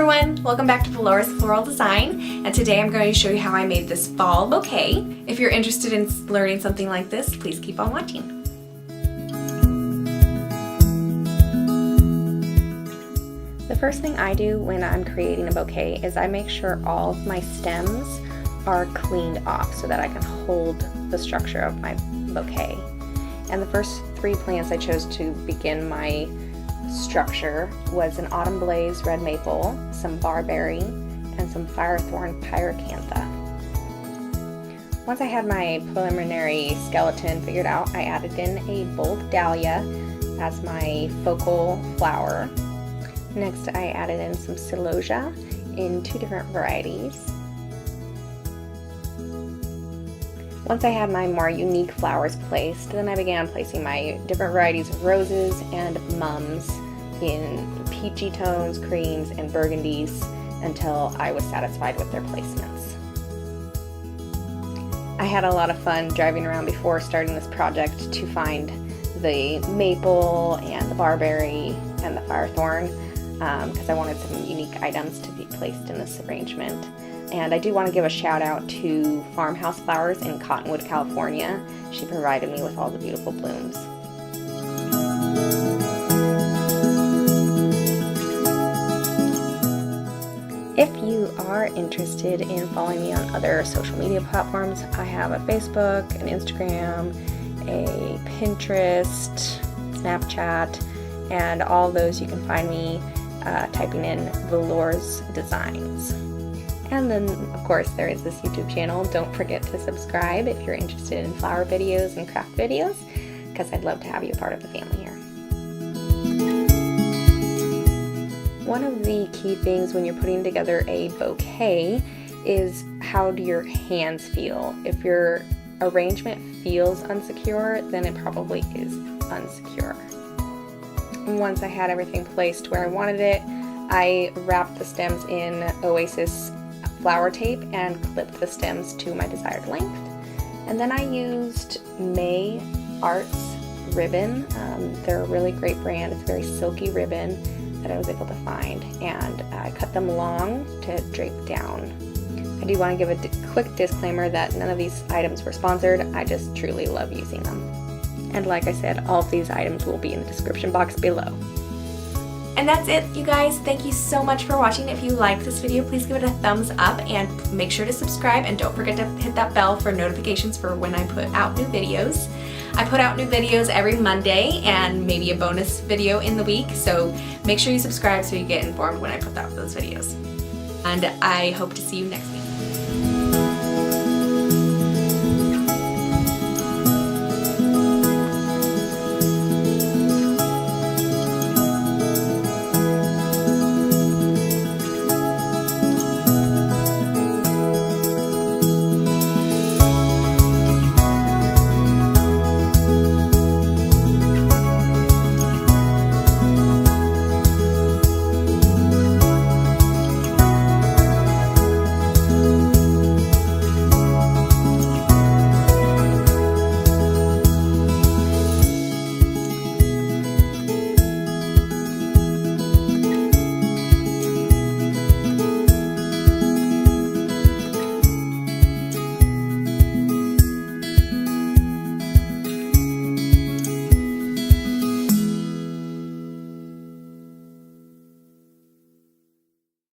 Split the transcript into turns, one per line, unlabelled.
everyone, welcome back to Velours Floral Design, and today I'm going to show you how I made this fall bouquet. If you're interested in learning something like this, please keep on watching. The first thing I do when I'm creating a bouquet is I make sure all of my stems are cleaned off so that I can hold the structure of my bouquet. And the first three plants I chose to begin my structure was an autumn blaze red maple, some barberry, and some Firethorn Pyracantha. Once I had my preliminary skeleton figured out, I added in a bold Dahlia as my focal flower. Next I added in some Celosia in two different varieties. Once I had my more unique flowers placed, then I began placing my different varieties of roses and mums in peachy tones, creams, and burgundies until I was satisfied with their placements. I had a lot of fun driving around before starting this project to find the maple and the barberry and the firethorn because I wanted some unique items to be placed in this arrangement. And I do want to give a shout out to Farmhouse Flowers in Cottonwood, California. She provided me with all the beautiful blooms. If you are interested in following me on other social media platforms, I have a Facebook, an Instagram, a Pinterest, Snapchat, and all those you can find me typing in Velours Designs. And then, of course, there is this YouTube channel. Don't forget to subscribe if you're interested in flower videos and craft videos, because I'd love to have you a part of the family here. One of the key things when you're putting together a bouquet is how do your hands feel. If your arrangement feels unsecure, then it probably is unsecure. And once I had everything placed where I wanted it, I wrapped the stems in Oasis flower tape and clipped the stems to my desired length. And then I used May Arts ribbon. They're a really great brand. It's a very silky ribbon that I was able to find, and I cut them long to drape down. I do want to give a quick disclaimer that none of these items were sponsored. I just truly love using them. And like I said, all of these items will be in the description box below. And that's it, you guys. Thank you so much for watching. If you liked this video, please give it a thumbs up and make sure to subscribe, and don't forget to hit that bell for notifications for when I put out new videos. I put out new videos every Monday and maybe a bonus video in the week, so make sure you subscribe so you get informed when I put out those videos. And I hope to see you next week.